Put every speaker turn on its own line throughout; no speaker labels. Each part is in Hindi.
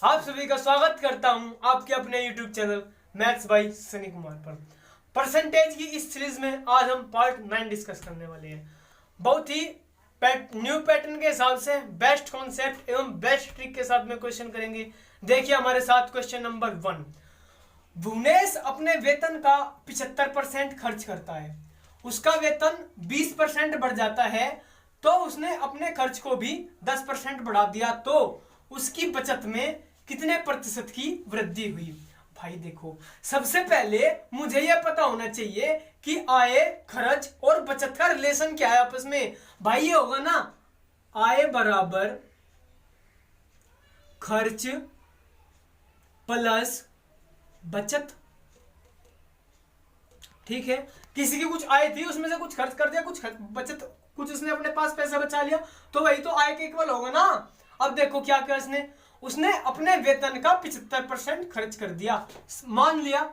आप सभी का स्वागत करता हूं आपके अपने YouTube channel maths by Sunny Kumar पर। परसेंटेज की इस सीरीज में आज हम पार्ट 9 डिस्कस करने वाले हैं। बहुत ही न्यू पैटर्न के हिसाब से बेस्ट कॉन्सेप्ट एवं बेस्ट ट्रिक के साथ में क्वेश्चन करेंगे। देखिए हमारे साथ क्वेश्चन नंबर 1। भुवनेश अपने वेतन का 75% खर्च करता है, उसका वेतन 20% बढ़ जाता है, तो उसने अपने खर्च को भी 10% बढ़ा दिया, तो उसकी बचत में कितने प्रतिशत की वृद्धि हुई। भाई देखो, सबसे पहले मुझे यह पता होना चाहिए कि आय, खर्च और बचत का रिलेशन क्या है आपस में। भाई ये होगा ना, आय बराबर खर्च प्लस बचत। ठीक है, किसी की कुछ आय थी, उसमें से कुछ खर्च कर दिया, कुछ बचत, कुछ उसने अपने पास पैसा बचा लिया, तो वही तो आय के इक्वल होगा ना। अब देखो क्या किया उसने अपने वेतन का 75% खर्च कर दिया। मान लिया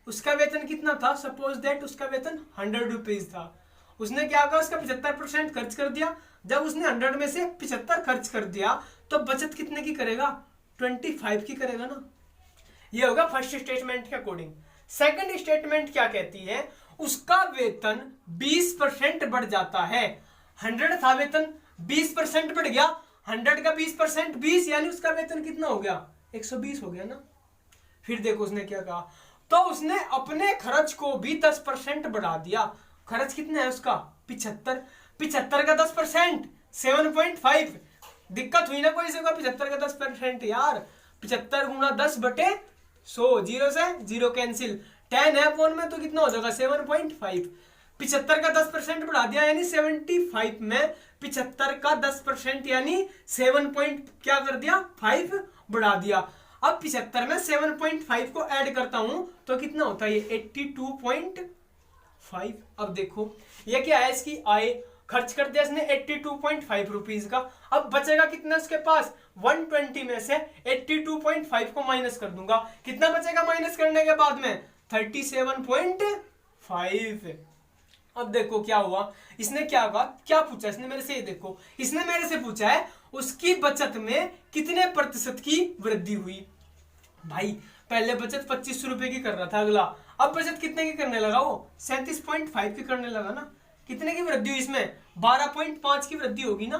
उसका वेतन कितना था, सपोज दैट उसका वेतन 100 रुपीज था। उसने क्या कहा, उसका 75% खर्च कर दिया। जब उसने 100 में से 75 खर्च कर दिया, तो बचत कितने की करेगा, 25 की करेगा ना। ये होगा फर्स्ट स्टेटमेंट के अकॉर्डिंग। सेकंड स्टेटमेंट क्या कहती है, उसका वेतन 20% बढ़ जाता है। 100 था वेतन, 20% बढ़ गया। 100 का 20% 20, यानी उसका वेतन कितना हो गया, 120 हो गया ना। फिर देखो उसने क्या कहा, तो उसने अपने खर्च को भी 10% बढ़ा दिया। खर्च कितना है उसका, 75। 75 का 10% 7.5। दिक्कत हुई ना कोई से, 75 का 10% यार, 75 गुना 10 बटे 100, जीरो से जीरो कैंसिल, 10 है फोन में, तो कितना हो जाएगा 7.5। 75 का 10% बढ़ा दिया, यानी 75 में 75 का 10% यानी 7 पॉइंट क्या कर दिया, 5 बढ़ा दिया। अब 75 में 7.5 को ऐड करता हूं तो कितना होता है, ये 82.5। अब देखो ये क्या है, इसकी आय, खर्च कर दिया इसने 82.5 रुपीज का। अब बचेगा कितना उसके पास, 120 में से 82.5 को माइनस कर दूंगा, कितना बचेगा माइनस करने के बाद में, 37.5। अब देखो क्या हुआ, इसने क्या कहा, क्या पूछा इसने मेरे से, ये देखो इसने मेरे से पूछा है उसकी बचत में कितने प्रतिशत की वृद्धि हुई। भाई पहले बचत 25 रुपए की कर रहा था अगला, अब बचत कितने की करने लगा, वो 37.5 की करने लगा ना। कितने की वृद्धि हुई इसमें, 12.5 की वृद्धि होगी ना।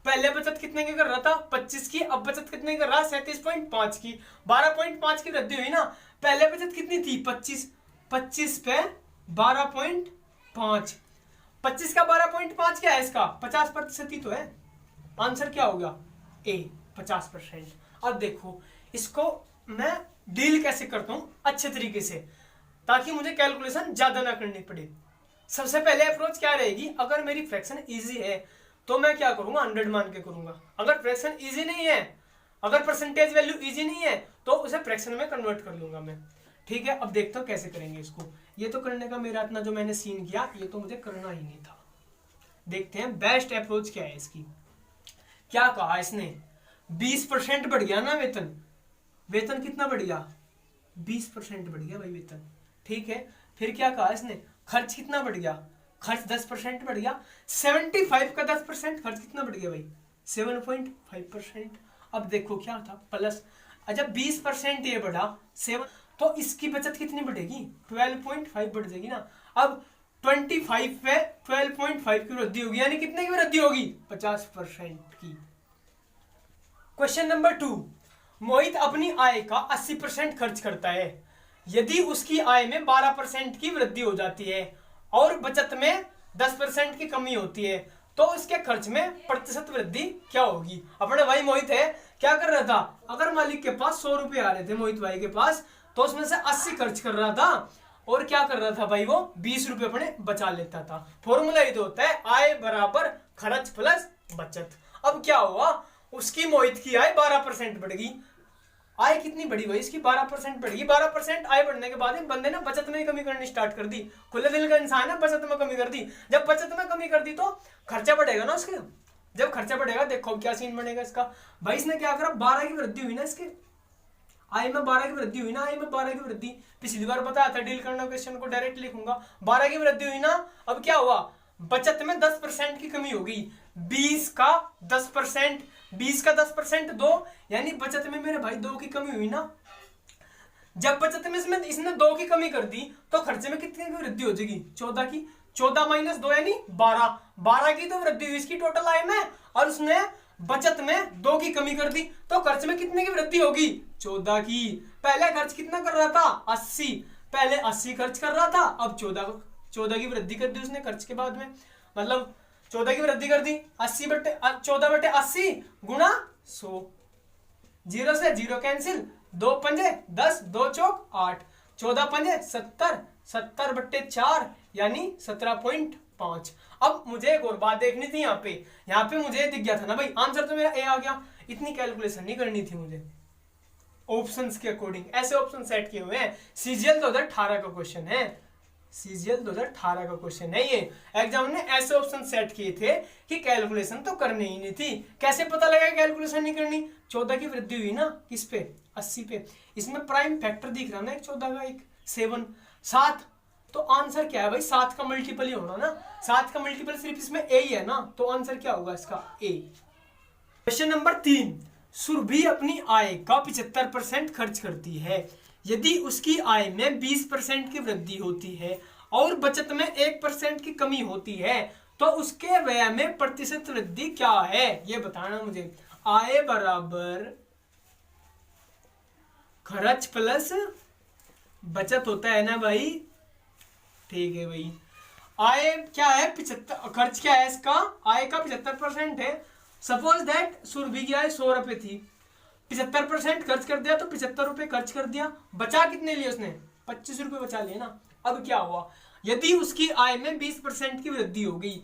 पहले बचत कितने की कर रहा था, 25 की, अब बचत कितने की कर रहा, 37.5 की, 12.5 की वृद्धि हुई ना। पहले बचत कितनी थी, 25, 25 पे 12.5, 25 का 12.5 क्या है, इसका 50% ही तो है। आंसर क्या होगा, ए 50%। अब देखो इसको मैं डील कैसे करता हूं अच्छे तरीके से, ताकि मुझे कैलकुलेशन ज्यादा ना करनी पड़े। सबसे पहले अप्रोच क्या रहेगी, अगर मेरी फ्रैक्शन इजी है तो मैं क्या करूंगा, 100 मान के करूंगा। अगर फ्रैक्शन इजी नहीं है, अगर परसेंटेज वैल्यू इजी नहीं है, तो उसे फ्रैक्शन में कन्वर्ट कर लूंगा मैं। ठीक है, अब देखते हो कैसे करेंगे इसको। ये तो करने का मेरा इतना जो मैंने सीन किया, ये तो मुझे करना ही नहीं था। देखते हैं बेस्ट अप्रोच क्या है इसकी। क्या कहा इसने, 20% बढ़ गया ना वेतन, वेतन कितना बढ़ गया, 20% बढ़ गया भाई वेतन। ठीक है, फिर क्या कहा इसने, खर्च कितना बढ़ गया, खर्च 10% बढ़ गया। 75 का 10% खर्च कितना बढ़ गया भाई, 7.5%। अब देखो क्या था, प्लस, अच्छा 20% ये बढ़ा 7, तो इसकी बचत कितनी बढ़ेगी, 12.5 बढ़ जाएगी ना। अब 25 पे 12.5 की वृद्धि होगी, यानी कितने की वृद्धि होगी, 50% की। Question number 2। मोहित अपनी आय का 80% खर्च करता है। यदि उसकी आय में 12% की वृद्धि हो जाती है और बचत में 10% की कमी होती है, तो उसके खर्च में प्रतिशत वृद्धि क्या होगी। अपने भाई मोहित है, क्या कर रहा था, अगर मालिक के पास 100 रुपए आ रहे थे मोहित भाई के पास, तो उसमें से 80 खर्च कर रहा था, और क्या कर रहा था भाई, वो 20 रुपए अपने बचा लेता था। फॉर्मूला ये तो होता है, आय बराबर खर्च प्लस बचत। अब क्या हुआ, उसकी मोहित की आय 12% बढ़ गई। आय कितनी बढ़ी भाई इसकी, 12% बढ़ गई। 12% आय बढ़ने के बाद बंदे ने बचत में ही कमी करनी स्टार्ट कर दी। खुले दिल का इंसान है, बचत में कमी कर दी। जब बचत में कमी कर दी तो खर्चा बढ़ेगा ना उसके। जब खर्चा बढ़ेगा, देखो क्या सीन बनेगा इसका। भाई इसने क्या करा, 12 की वृद्धि हुई ना इसके, आय में 12 की वृद्धि हुई ना, आय में 12 की वृद्धि। पिछली बार बताया था डील करना, क्वेश्चन को डायरेक्ट लिखूंगा। 12 की वृद्धि हुई ना। अब क्या हुआ, बचत में 10% की कमी हो गई। 20 का 10%, 20 का 10% 2, यानी बचत में मेरे भाई 2 की कमी हुई ना। जब बचत में इसने 2 की कमी कर दी तो खर्चे में कितनी की वृद्धि हो जाएगी? 14 की। 14 माइनस 2 यानी 12, 12 की तो वृद्धि हुई इसकी टोटल आय में, और उसने बचत में 2 की कमी कर दी तो खर्च में कितने की वृद्धि होगी? 14 की। पहले खर्च कितना कर रहा था? 80, पहले 80 खर्च कर रहा था, अब 14 की वृद्धि कर दी उसने खर्च के बाद में, मतलब 14 की वृद्धि कर दी। 14/80 गुणा 100, 0 से 0 कैंसिल, 2 पंजे 10, 2 चौक 8, 14 पंजे 70, 70/4 यानी 17.5। अब मुझे एक और बात देखनी थी यहाँ पे मुझे दिख गया था ना भाई, आंसर तो मेरा ए आ गया। इतनी कैलकुलेशन नहीं करनी थी मुझे ऑप्शंस के अकॉर्डिंग, ऐसे ऑप्शन सेट किए हुए हैं। सीजीएल 2018 का क्वेश्चन है, सीजीएल 2018 का क्वेश्चन है ये। एग्जाम ने ऐसे ऑप्शन सेट किए थे कि कैलकुलेशन तो करनी ही नहीं थी। कैसे पता लगा कैलकुलेशन नहीं करनी? 14 की वृद्धि हुई ना, किस पे? 80 पे। इसमें प्राइम फैक्टर दिख रहा ना, एक 14 का, एक 7, 7, तो आंसर क्या है भाई? 7 का मल्टीपल ही होना ना। 7 का मल्टीपल सिर्फ इसमें ए ही है ना, तो आंसर क्या होगा इसका? ए। क्वेश्चन नंबर 3, सुरभि अपनी आय का 75% खर्च करती है। यदि उसकी आय में 20% की वृद्धि होती है और बचत में 1% की कमी होती है तो उसके व्यय में प्रतिशत वृद्धि क्या है? ये बताना मुझे। आय बराबर खर्च प्लस बचत होता है ना भाई, ठीक है भाई। आय क्या है? 75, खर्च क्या है इसका? आय का 75% है। सपोज दैट सुरभि की आय 100 रुपए थी, 75% खर्च कर दिया तो 75 रुपए खर्च कर दिया, बचा कितने लिए उसने? 25 रुपए बचा लिए ना। अब क्या हुआ? यदि उसकी आय में 20% की वृद्धि हो गई,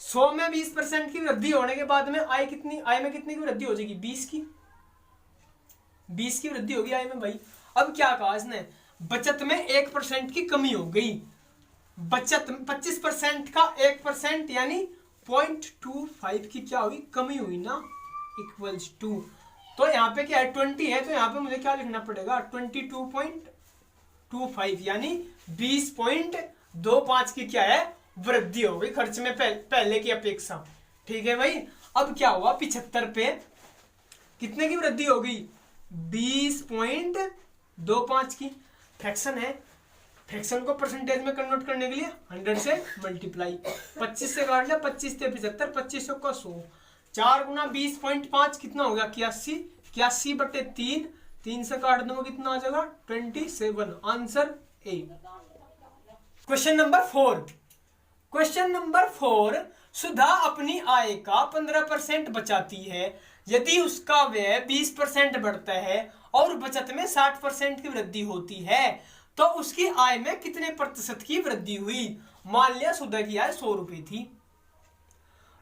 100 में 20% की वृद्धि होने के बाद में आय में कितने की वृद्धि हो जाएगी? 20 की। 20 की वृद्धि होगी आय में भाई। अब क्या कहा इसने? बचत में 1% की कमी हो गई। बचत 25% का 1% यानी 0.25 की क्या हुई? कमी हुई ना, इक्वल्स टू, तो यहाँ पे क्या है? 20 है, तो यहाँ पे मुझे क्या लिखना पड़ेगा? 22.25 यानी 20.25 की क्या है? वृद्धि हो गई खर्च में पहले की अपेक्षा। ठीक है भाई। अब क्या हुआ? 75 पे कितने की वृद्धि हो गई? 20.25 की। फ्रैक्शन है, फ्रैक्शन को परसेंटेज में कन्वर्ट करने के लिए 100 से मल्टीप्लाई, 25 से काट लिया, 25 से 75, 25 का 100, 4 गुना 20.5 कितना हो गया? 81, 81/3, 3 से काट दूंगा कितना आ जाएगा? 27। Answer A. Question number 4, question number 4, सुधा अपनी आय का 15% बचाती है। यदि उसका व्यय 20% बढ़ता है और बचत में 60% की वृद्धि होती है तो उसकी आय में कितने प्रतिशत की वृद्धि हुई? मान लिया सुधा की आय 100 रुपए थी,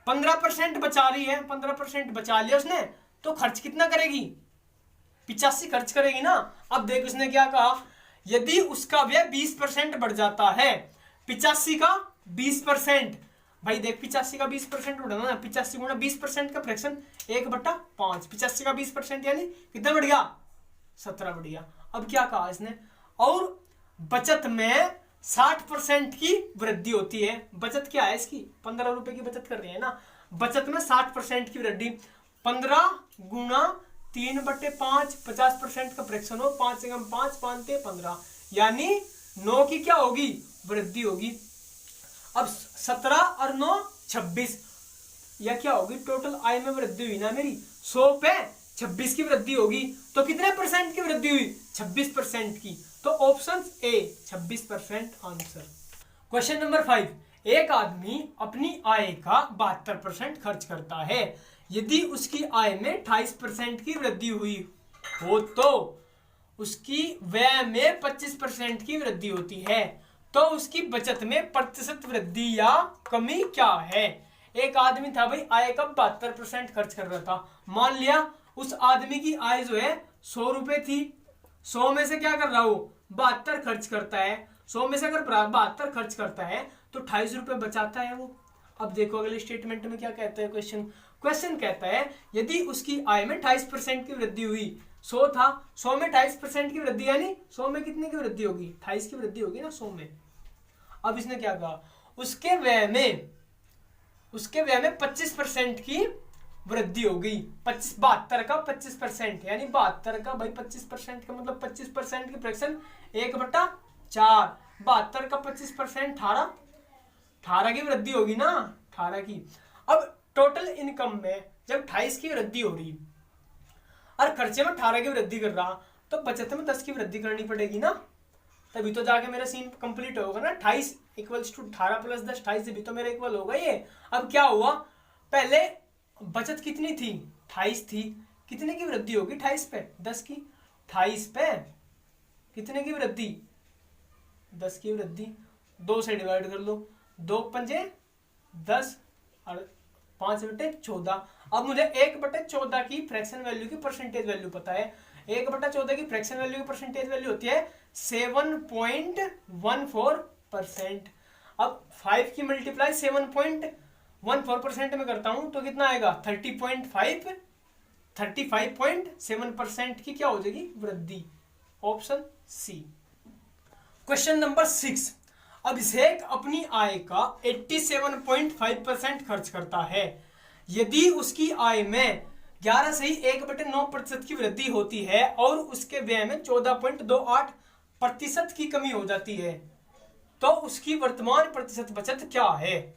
15% बचा रही है, 15% बचा लिया उसने, तो खर्च कितना करेगी? 85 खर्च करेगी ना। अब देख उसने क्या कहा? यदि उसका व्यय 20% बढ़ जाता है, 85 का 20%, भाई देख 85 का 20% उड़ाना ना, 85 गुणा 20% का फ्रैक्शन 1/5, 85 का 20% यानी कितना बढ़ गया? 17 बढ़ गया। अब क्या कहा इसने? और बचत में 60% की वृद्धि होती है। बचत क्या है इसकी? 15 रुपए की बचत कर रही है ना, बचत में 60% की वृद्धि, 15 गुणा 3/5, 50% का फ्रैक्शन हो, 5 से 5, 5 से 15 यानी 9 की क्या होगी? वृद्धि होगी। अब 17 और 9 26, या क्या होगी? टोटल आय में वृद्धि हुई ना मेरी, 100 पे 26 की वृद्धि होगी, तो कितने परसेंट की वृद्धि हुई? 26% की। तो option A 26% answer. Question number 5, एक आदमी अपनी आय का 72% खर्च करता है। यदि उसकी आय में 28% की वृद्धि हुई हो तो उसकी व्यय में 25% की वृद्धि होती है, तो उसकी बचत में प्रतिशत वृद्धि या कमी क्या है? एक आदमी था भाई, आय का 72% खर्च कर रहा था। मान लिया उस आदमी की आय जो है 100 रुपए थी, 100 में से क्या कर रहा हो? 72 खर्च करता है। 100 में से अगर 72 खर्च करता है तो 28 रुपए बचाता है वो। अब देखो अगले स्टेटमेंट में क्या कहता है क्वेश्चन कहता है यदि उसकी आय में 28% की वृद्धि हुई, 100 था, 100 में 28% की वृद्धि यानी 100 में कितने की वृद्धि होगी? 28 की वृद्धि होगी ना 100 में। अब इसने क्या कहा? उसके व्यय में उसके व्यय में 25% की वृद्धि हो गई। 72 का 25%, यानी 72 का भाई 25% का मतलब 25% की फ्रैक्शन 1/4। 72 का 25% 18 की वृद्धि होगी ना, 18 की। अब टोटल इनकम में जब 28 की वृद्धि हो रही और खर्चे में 18 की वृद्धि कर रहा, तो बचत में 10 की वृद्धि करनी पड़ेगी ना, तभी तो जाके मेरा सीन कंप्लीट होगा ना। 28 इक्वल्स टू 18 प्लस 10, 28 से भी तो मेरा इक्वल होगा ये। अब क्या हुआ, पहले बचत कितनी थी, 28 थी, कितने की वृद्धि होगी 28 पे, 10 की। 28 पे कितने की वृद्धि, 10 की वृद्धि। 2 से डिवाइड कर लो, 2 पंजे 10 और 5/14। अब मुझे 1/14 की फ्रैक्शन वैल्यू की परसेंटेज वैल्यू पता है। 1/14 की फ्रैक्शन वैल्यू की परसेंटेज वैल्यू होती है 7.14%। अब 5 की मल्टीप्लाई 7.14% में करता हूं तो कितना आएगा, 35.7% की क्या हो जाएगी, वृद्धि। Option C. Question number 6। Abhishek अपनी आय का 87.5% खर्च करता है। यदि उसकी आय में 11.1/9% की वृद्धि होती है और उसके व्यय में 14.28% की कमी हो जाती है, तो उसकी वर्तमान प्रतिशत बचत क्या है।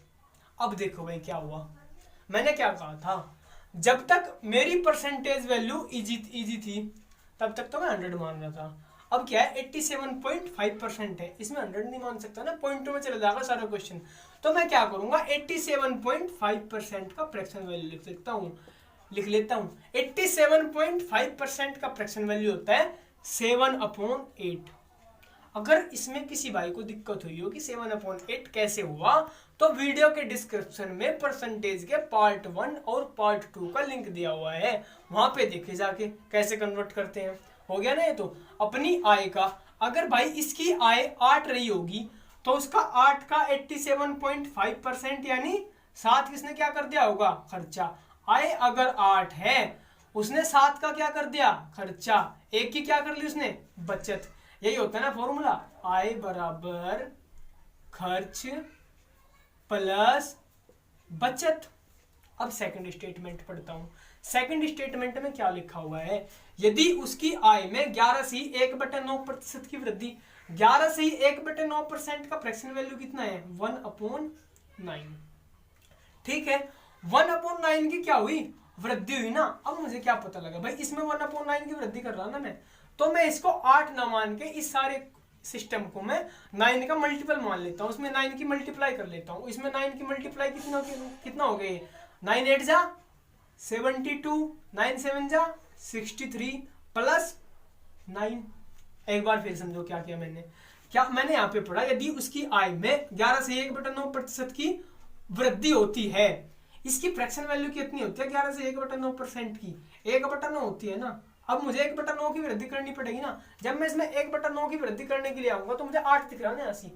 अब देखो भाई क्या हुआ, मैंने क्या कहा था, जब तक मेरी परसेंटेज वैल्यू इजी थी तब तक तो मैं 100 मान रहा था। अब क्या है, 87.5% है, इसमें 100 नहीं मान सकता ना, पॉइंटों में चला जाएगा सारा क्वेश्चन। तो मैं क्या करूंगा, 87.5% का फ्रैक्शन वैल्यू लिख लेता हूं। 87.5% का फ्रैक्शन वैल्यू होता है 7/8। अगर इसमें किसी भाई को दिक्कत हुई हो कि 7/8 कैसे हुआ, तो वीडियो के डिस्क्रिप्शन में परसेंटेज के पार्ट 1 और पार्ट 2 का लिंक दिया हुआ है, वहां पे देखे जाके कैसे कन्वर्ट करते हैं। हो गया ना ये। तो अपनी आय का, अगर भाई इसकी आय 8 रही होगी तो उसका 8 का 87.5% यानी 7 किसने क्या कर दिया होगा, खर्चा। आय अगर 8 है, उसने 7 का क्या कर दिया, खर्चा। 1 की क्या कर ली उसने, बचत। यही होता है ना फॉर्मूला, आय बराबर खर्च प्लस बचत। अब सेकंड स्टेटमेंट पढ़ता हूं। सेकंड स्टेटमेंट में क्या लिखा हुआ है, यदि उसकी आय में 11/1/9% की वृद्धि, 11/1/9% का फ्रैक्शन वैल्यू कितना है, 1/9। ठीक है, 1/9 की क्या हुई, वृद्धि हुई ना। अब मुझे क्या पता लगा भाई, इसमें 1/9 की वृद्धि कर रहा ना मैं, तो मैं इसको 8 ना मान के इस सारे सिस्टम को मैं 9 का मल्टीपल मान लेता हूं, उसमें 9 की मल्टीप्लाई कर लेता हूं। इसमें 9 की मल्टीप्लाई कितना हो गए, 9 8 जा 72, 9 7 जा 63 प्लस 9। एक बार फिर समझो क्या किया मैंने, क्या मैंने यहां पे पढ़ा, यदि उसकी आय में 11/1/9% की वृद्धि होती है, इसकी फ्रैक्शन वैल्यू कितनी होती है, 11/1/9% की 1/9 होती है ना। अब मुझे 1/9 की वृद्धि करनी पड़ेगी ना। जब मैं इसमें 1/9 की वृद्धि करने के लिए आऊंगा तो मुझे 8 दिख रहा है ना 80,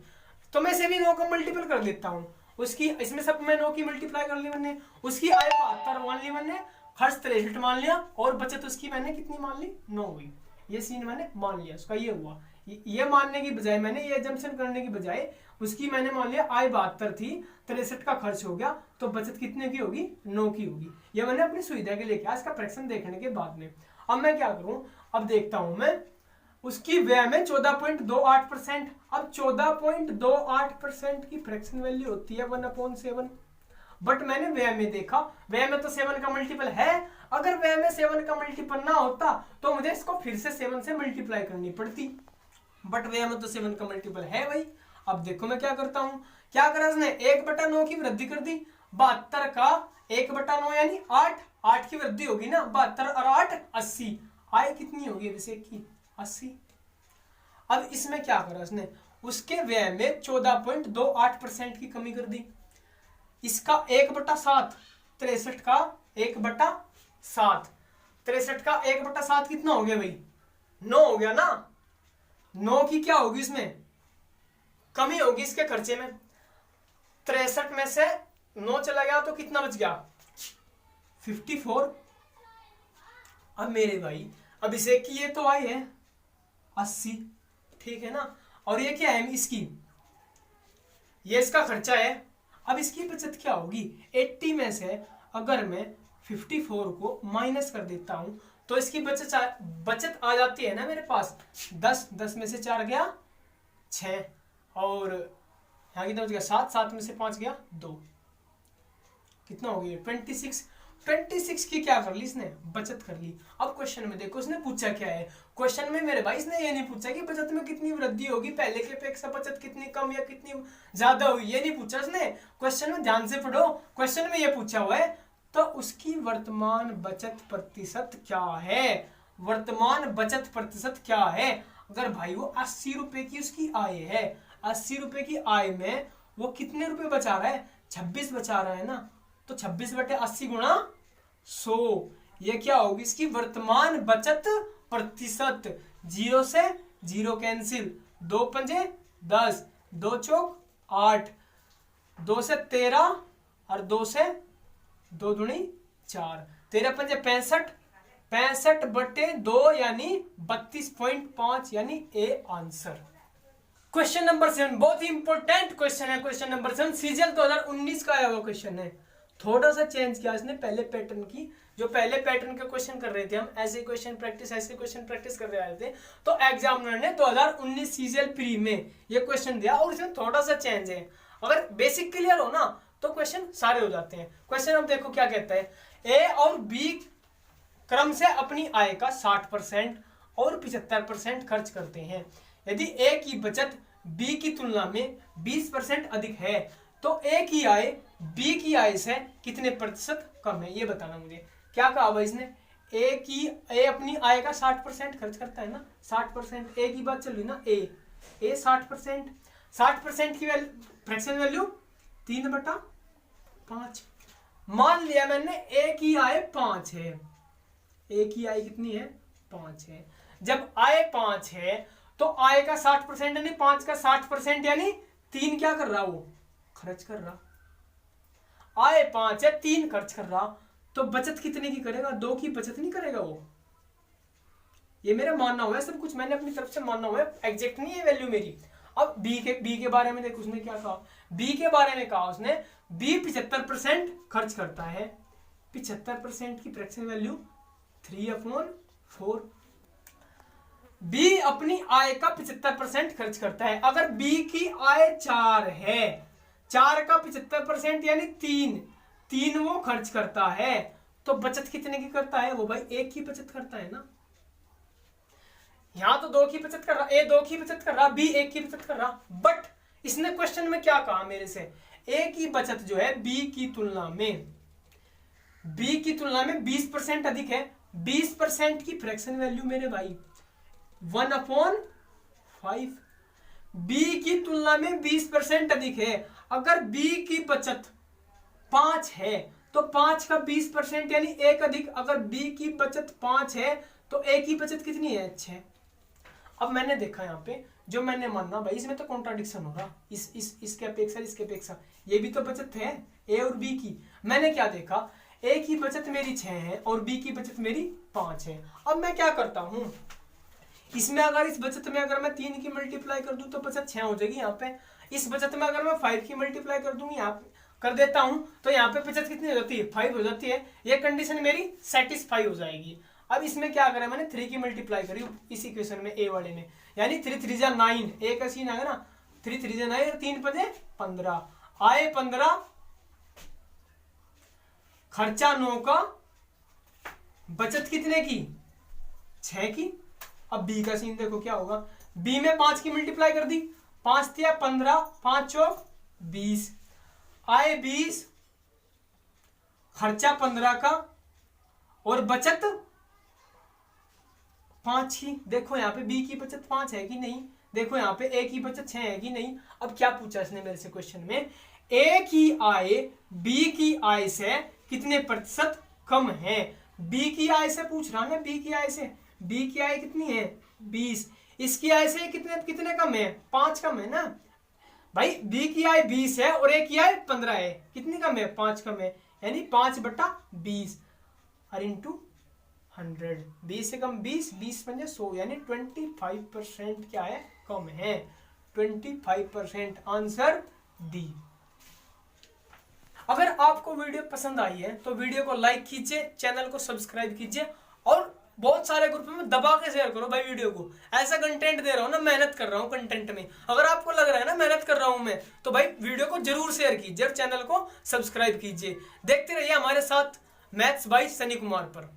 तो मैं इसे भी 9 का मल्टीपल कर देता हूँ। उसकी इसमें सब में 9 की मल्टीप्लाई कर ली मैंने, उसकी आय 72 मान ली मैंने, खर्च 63 मान लिया, और बचत उसकी मैंने कितनी मान ली, 9 हुई। ये सीन मैंने मान लिया, उसका ये हुआ। ये मानने की बजाय मैंने ये जंक्शन करने की बजाय उसकी मैंने मान लिया आय 72 थी, 63 का खर्च हो गया, तो बचत कितने की होगी, 9 की होगी। ये मैंने अपनी सुविधा के लिए किया, इसका फ्रैक्शन देखने के बाद में। अब मैं क्या करूं, अब देखता हूं मैं उसकी व्यय में 14.28%। अब 14.28% की फ्रैक्शन वैल्यू होती है 1/7। बट मैंने व्यय में देखा, व्यय में तो 7 का मल्टीपल है। अगर व्यय में 7 का मल्टीपल ना होता तो मुझे इसको फिर से 7 से मल्टीप्लाई करनी पड़ती, बट व्यय में तो 7 का मल्टीपल है भाई। अब देखो मैं क्या करता हूं, क्या करा उसने, 1/9 की वृद्धि कर दी। 72 का 1/9 यानी 8 की वृद्धि होगी ना, 72 और 8 80। आय कितनी होगी अभिषेक की, 80। अब इसमें क्या करा उसने, उसके व्यय में 14.28% की कमी कर दी। इसका 1/7, 63 का 1/7, 63 का 1/7 कितना हो गया भाई, 9 हो गया ना। 9 की क्या होगी इसमें, कमी होगी इसके खर्चे में। 63 में से 9 चला गया तो कितना बच गया, 54। अब मेरे भाई अभिषेक की ये तो आई है 80, ठीक है ना। और ये क्या है इसकी, ये इसका खर्चा है। अब इसकी बचत क्या होगी, 80 में से अगर मैं 54 को माइनस कर देता हूं तो इसकी बचत आ जाती है ना मेरे पास 10 में से 4 गया 6 और यहाँ कितना बच गया 7 में से 5 गया 2, कितना हो गया 26 की क्या कर ली इसने, बचत कर ली। अब क्वेश्चन में देखो इसने पूछा क्या है, क्वेश्चन में मेरे भाई इसने ये नहीं पूछा कि बचत में कितनी वृद्धि होगी, पहले के अपेक्षा बचत कितनी कम या कितनी ज्यादा हुई, ये नहीं पूछा इसने। क्वेश्चन में ध्यान से पढ़ो, क्वेश्चन में ये पूछा हुआ है तो उसकी वर्तमान बचत प्रतिशत क्या है, वर्तमान बचत प्रतिशत क्या है। अगर भाई वो 80 रुपए की उसकी आय है, 80 रुपए की आय में वो कितने रुपए बचा रहा है, 26 बचा रहा है ना, तो 26/80 गुणा 100, ये क्या होगी इसकी वर्तमान बचत प्रतिशत। 0 से 0 कैंसिल, 2 पंजे 10, 2 चौक 8, 2 से 13 और 2 से 2 दूनी 4, 13 पंजे 65, 65/2 यानी 32.5 यानी ए आंसर। क्वेश्चन नंबर 7 बहुत ही इंपॉर्टेंट क्वेश्चन है, क्वेश्चन नंबर 7 सीजीएल 2019 का आया हुआ क्वेश्चन है। थोड़ा सा चेंज किया इसने पहले पैटर्न की, जो पहले पैटर्न का क्वेश्चन कर रहे थे हम, ऐसे क्वेश्चन प्रैक्टिस कर रहे थे, तो एग्जामिनर ने 2019 सीजीएल प्री में ये क्वेश्चन दिया और इसमें थोड़ा सा चेंज है। अगर बेसिक क्लियर हो ना तो क्वेश्चन सारे हो जाते हैं। क्वेश्चन हम देखो क्या कहता है, ए और बी क्रम से अपनी आय का 60% और 75% खर्च करते हैं। यदि ए की बचत बी की तुलना में 20% अधिक है तो ए की आय बी की आय से कितने प्रतिशत कम है, ये बताना मुझे। क्या कहा भाई इसने, ए अपनी आय का 60% खर्च करता है ना, 60%, ए की बात चल रही ना, ए 60% की फ्रैक्शन वैल्यू 3/5। मान लिया मैंने ए की आय 5 है, ए की आय कितनी है 5 है। जब आय 5 है तो आय का 60% यानी 5 का 60% यानी 3 क्या कर रहा, वो खर्च कर रहा। आय 5 है, 3 खर्च कर रहा, तो बचत कितने की करेगा, 2 की बचत नहीं करेगा वो। ये मेरा मानना हुआ है, सब कुछ मैंने अपनी तरफ से मानना हुआ है, एग्जैक्ट नहीं है वैल्यू मेरी। अब बी के बारे में देखो उसने क्या कहा, बी के बारे में कहा उसने बी 75% खर्च करता है, 75% की फ्रैक्शन वैल्यू 3/4। बी अपनी आय का 75% खर्च करता है। अगर बी की आय 4 है, 4 का 75% यानी 3 वो खर्च करता है, तो बचत कितने की करता है वो भाई, 1 की बचत करता है ना। यहां तो 2 की बचत कर रहा, ए 2 की बचत कर रहा, बी 1 की बचत कर रहा। बट इसने क्वेश्चन में क्या कहा मेरे से, ए की बचत जो है बी की तुलना में 20% अधिक है। 20% की फ्रैक्शन वैल्यू मेरे भाई 1/5। बी की तुलना में 20% अधिक है। अगर बी की बचत 5 है तो 5 का 20% यानी 1 अधिक। अगर बी की बचत 5 है तो ए की बचत कितनी है, 6। अब मैंने देखा यहाँ पे, जो मैंने माना भाई इसमें तो कॉन्ट्राडिक्शन हो रहा, इसके अपेक्षा ये भी तो बचत है ए और बी की। मैंने क्या देखा, ए की बचत मेरी 6 है और बी की बचत मेरी 5 है। अब मैं क्या करता हूं, इसमें अगर इस बचत में अगर मैं 3 की मल्टीप्लाई कर दूं तो बचत 6 हो जाएगी। यहाँ पे इस बचत में अगर मैं 5 की मल्टीप्लाई कर दूंगी, यहाँ पे कर देता हूं, तो यहाँ पे बचत कितनी हो जाती है, 5 हो जाती है। ये कंडीशन मेरी सेटिस्फाई हो जाएगी। अब इसमें क्या करें, मैंने 3 की मल्टीप्लाई करी इस इक्वेशन में, ए वाले में, यानी 3 3 जा 9, ए का सीन आएगा ना, 3 3 जा 9 और 3 5 15, आए 15, खर्चा 9 का, बचत कितने की, 6 की। अब बी का सीन देखो क्या होगा, बी में 5 की मल्टीप्लाई कर दी, 5 तिया 15, 5 चौक 20, आए 20, खर्चा 15 का और बचत 5 की। देखो यहाँ पे बी की बचत 5 है कि नहीं, देखो यहाँ पे ए की बचत 6 है कि नहीं। अब क्या पूछा इसने मेरे से क्वेश्चन में, ए की आय बी की आय से कितने प्रतिशत कम है। बी की आय से पूछ रहा ना, बी की आय से, बी की आय कितनी है 20, इसकी आय से कितने कम है, 5 कम है ना भाई। बी की आय 20 है और ए की आय 15 है, कितनी कम है, 5 कम है, यानी 5/20 और इंटू 100। 20 से कम 20, 20 पंजे 100, यानी 25% क्या है, कम है, 25%। Answer D. अगर आपको वीडियो पसंद आई है तो वीडियो को लाइक कीजिए, चैनल को सब्सक्राइब कीजिए और बहुत सारे ग्रुप में दबा के शेयर करो भाई वीडियो को। ऐसा कंटेंट दे रहा हूं ना, मेहनत कर रहा हूं कंटेंट में, अगर आपको लग रहा है ना मेहनत कर रहा हूं मैं, तो भाई वीडियो को जरूर शेयर कीजिए और चैनल को सब्सक्राइब कीजिए। देखते रहिए हमारे साथ मैथ्स बाय सनी कुमार पर।